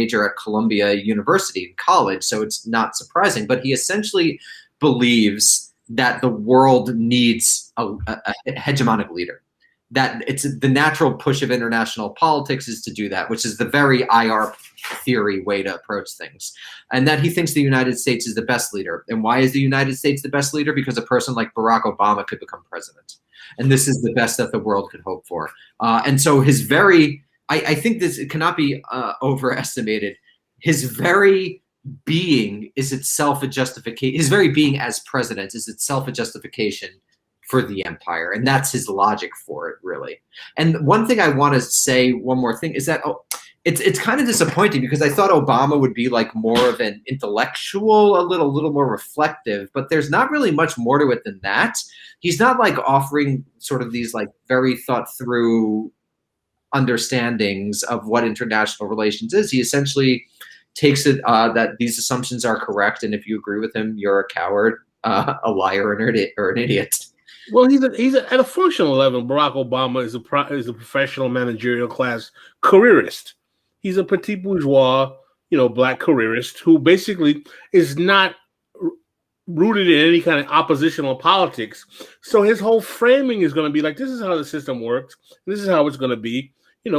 major at Columbia University in college, so it's not surprising. But he essentially believes that the world needs a hegemonic leader, that it's the natural push of international politics is to do that, which is the very IR theory way to approach things. And that he thinks the United States is the best leader. And why is the United States the best leader? Because a person like Barack Obama could become president. And this is the best that the world could hope for. And so his very, I think this cannot be overestimated. His very being is itself a justification. His very being as president is itself a justification for the empire. And that's his logic for it, really. And one thing I want to say, one more thing, is that it's kind of disappointing because I thought Obama would be like more of an intellectual, a little more reflective, but there's not really much more to it than that. He's not like offering sort of these like very thought through understandings of what international relations is. He essentially takes it that these assumptions are correct, and if you agree with him, you're a coward, a liar, or an idiot. Well, at a functional level, Barack Obama is a professional managerial class careerist. He's a petit bourgeois, black careerist who basically is not rooted in any kind of oppositional politics. So his whole framing is going to be like, this is how the system works. This is how it's going to be.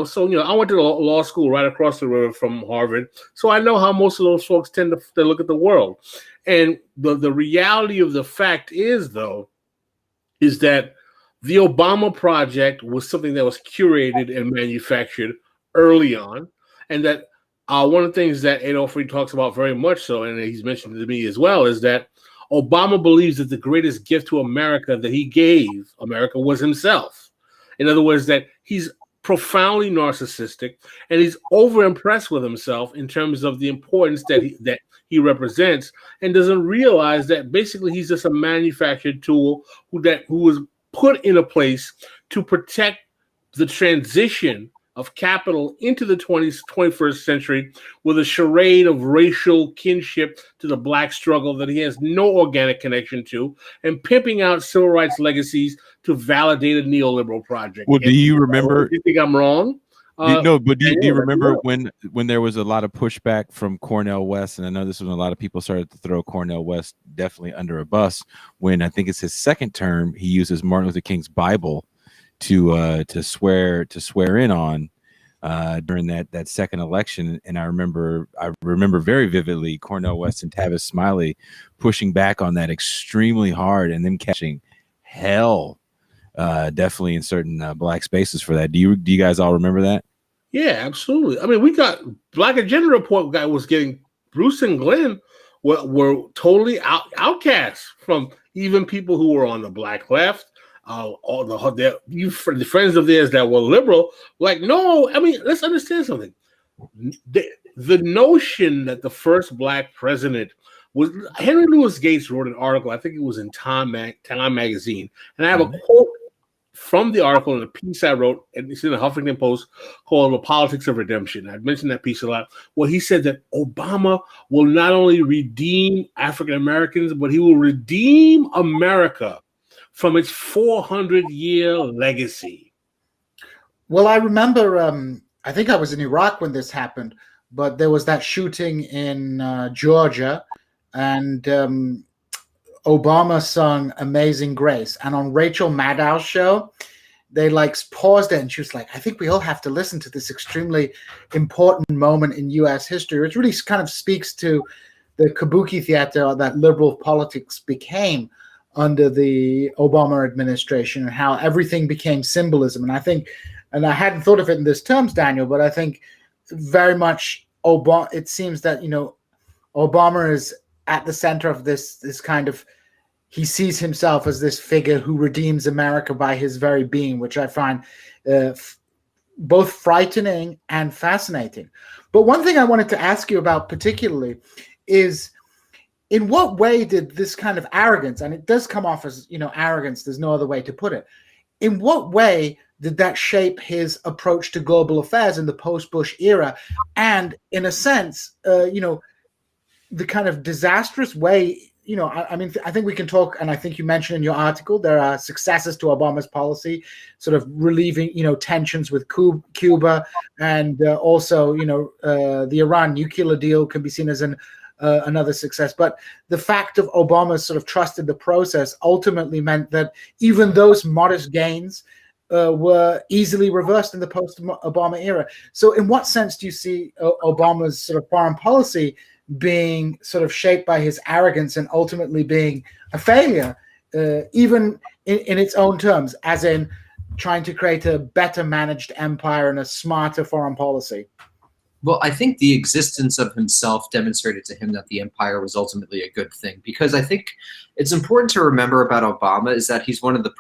So I went to law school right across the river from Harvard, so I know how most of those folks tend to look at the world. And the reality of the fact is that the Obama project was something that was curated and manufactured early on, and that one of the things that Adolf Reed talks about very much so, and he's mentioned to me as well, is that Obama believes that the greatest gift to America that he gave America was himself. In other words, that he's profoundly narcissistic and he's overimpressed with himself in terms of the importance that he represents, and doesn't realize that basically he's just a manufactured tool who was put in a place to protect the transition of capital into the 21st century with a charade of racial kinship to the black struggle that he has no organic connection to, and pimping out civil rights legacies to validate a neoliberal project. Well, do you remember? Do you think I'm wrong? Do you remember when there was a lot of pushback from Cornel West? And I know this was when a lot of people started to throw Cornel West definitely under a bus. When I think it's his second term, he uses Martin Luther King's Bible to swear in on during that second election. And I remember very vividly Cornel West and Tavis Smiley pushing back on that extremely hard, and then catching hell definitely in certain black spaces for that. Do you guys all remember that? Yeah, absolutely. I mean, we got Black Agenda Report guy was getting Bruce and Glenn were totally outcasts from even people who were on the black left. All the friends of theirs that were liberal, like, no, I mean, let's understand something. The notion that the first black president was Henry Louis Gates wrote an article, I think it was in Time Magazine, and I have a quote from the article in a piece I wrote, and it's in the Huffington Post, called The Politics of Redemption. I've mentioned that piece a lot, where he said that Obama will not only redeem African Americans, but he will redeem America from its 400-year legacy. Well, I remember, I think I was in Iraq when this happened, but there was that shooting in Georgia, and Obama sung Amazing Grace. And on Rachel Maddow's show, they paused it, and she was like, I think we all have to listen to this extremely important moment in U.S. history, which really kind of speaks to the kabuki theater that liberal politics became under the Obama administration, and how everything became symbolism. And I think, and I hadn't thought of it in this terms, Daniel, but I think very much it seems that, Obama is at the center of this kind of, he sees himself as this figure who redeems America by his very being, which I find both frightening and fascinating. But one thing I wanted to ask you about particularly is, in what way did this kind of arrogance, and it does come off as, arrogance, there's no other way to put it, in what way did that shape his approach to global affairs in the post-Bush era? And in a sense, the kind of disastrous way, I think we can talk, and I think you mentioned in your article there are successes to Obama's policy, sort of relieving, tensions with Cuba, and also, the Iran nuclear deal can be seen as another success. But the fact of Obama's sort of trusted the process ultimately meant that even those modest gains were easily reversed in the post-Obama era. So in what sense do you see Obama's sort of foreign policy being sort of shaped by his arrogance and ultimately being a failure, even in its own terms, as in trying to create a better managed empire and a smarter foreign policy? Well, I think the existence of himself demonstrated to him that the empire was ultimately a good thing, because I think it's important to remember about Obama is that he's one of the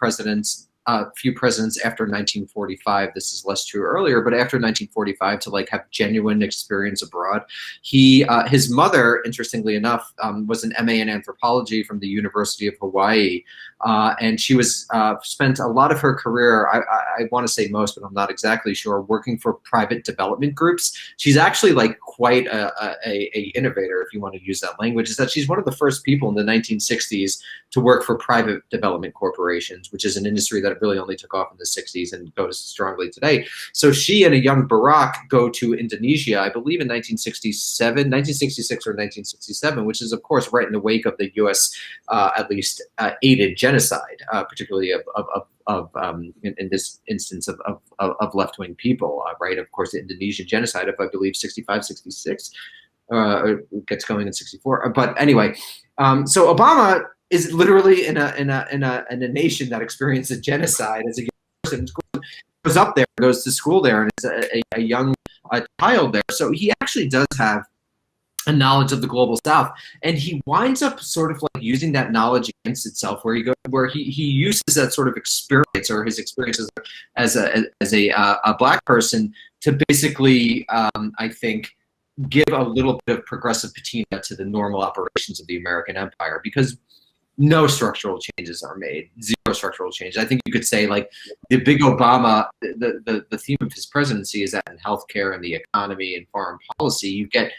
few presidents after 1945. This is less true earlier, but after 1945 to like have genuine experience abroad. His mother, interestingly enough, was an MA in anthropology from the University of Hawaii, and she was spent a lot of her career, I want to say most, but I'm not exactly sure, working for private development groups. She's actually like quite a innovator, if you want to use that language. Is that she's one of the first people in the 1960s to work for private development corporations, which is an industry that really only took off in the 60s and goes strongly today. So she and a young Barack go to Indonesia, I believe in 1966 or 1967, which is, of course, right in the wake of the U.S. At least aided genocide, particularly in this instance of left-wing people, right? Of course, the Indonesian genocide of, I believe, 65, 66, gets going in 64. But anyway, so Obama is literally in a nation that experienced a genocide as a young person. Goes up there, goes to school there, and is a young child there. So he actually does have a knowledge of the global South, and he winds up sort of like using that knowledge against itself, where he uses that sort of experience, or his experiences as a black person, to basically, I think, give a little bit of progressive patina to the normal operations of the American empire, because no structural changes are made, zero structural change. I think you could say, like, the big Obama, the theme of his presidency is that in healthcare and the economy and foreign policy, you get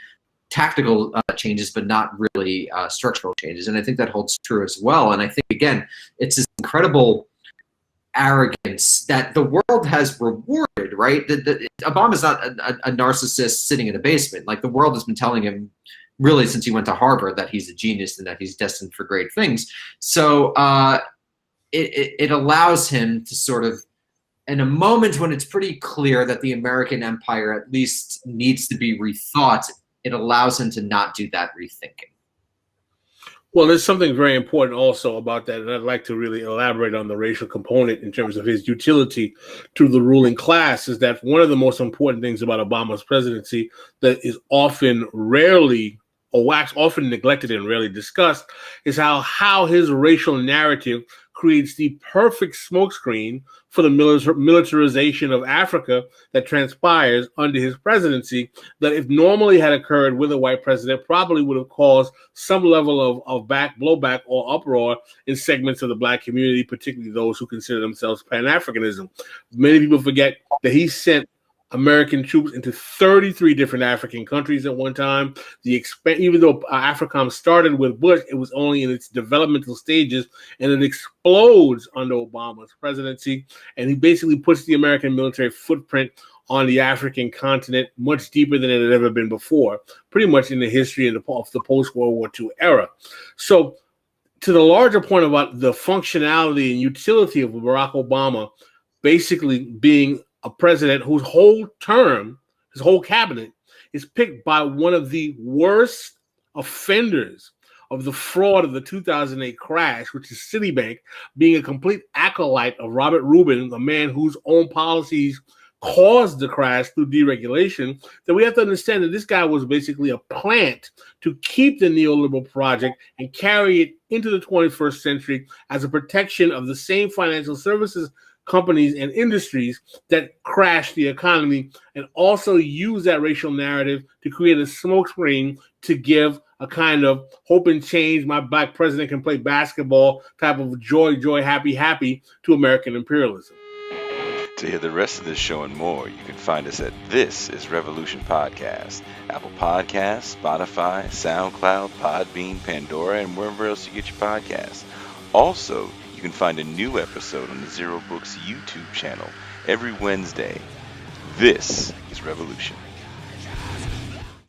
tactical changes, but not really structural changes. And I think that holds true as well. And I think, again, it's this incredible arrogance that the world has rewarded, right? Obama's not a narcissist sitting in a basement. Like, the world has been telling him really since he went to Harvard that he's a genius and that he's destined for great things. So it allows him to sort of, in a moment when it's pretty clear that the American empire at least needs to be rethought, it allows him to not do that rethinking. Well, there's something very important also about that, and I'd like to really elaborate on the racial component in terms of his utility to the ruling class. Is that one of the most important things about Obama's presidency that is often neglected and rarely discussed, is how his racial narrative creates the perfect smokescreen for the militarization of Africa that transpires under his presidency, that if normally had occurred with a white president, probably would have caused some level of blowback or uproar in segments of the black community, particularly those who consider themselves Pan-Africanism. Many people forget that he sent American troops into 33 different African countries at one time. Even though AFRICOM started with Bush, it was only in its developmental stages, and it explodes under Obama's presidency. And he basically puts the American military footprint on the African continent much deeper than it had ever been before, pretty much in the history of the post-World War II era. So, to the larger point about the functionality and utility of Barack Obama basically being a president whose whole term, his whole cabinet, is picked by one of the worst offenders of the fraud of the 2008 crash, which is Citibank, being a complete acolyte of Robert Rubin, a man whose own policies caused the crash through deregulation, that we have to understand that this guy was basically a plant to keep the neoliberal project and carry it into the 21st century as a protection of the same financial services companies and industries that crashed the economy, and also use that racial narrative to create a smokescreen to give a kind of hope and change, my black president can play basketball type of joy, happy to American imperialism. To hear the rest of this show and more, you can find us at This Is Revolution Podcast, Apple Podcasts, Spotify, SoundCloud, Podbean, Pandora, and wherever else you get your podcasts. Also, you can find a new episode on the Zero Books YouTube channel every Wednesday. This is Revolution.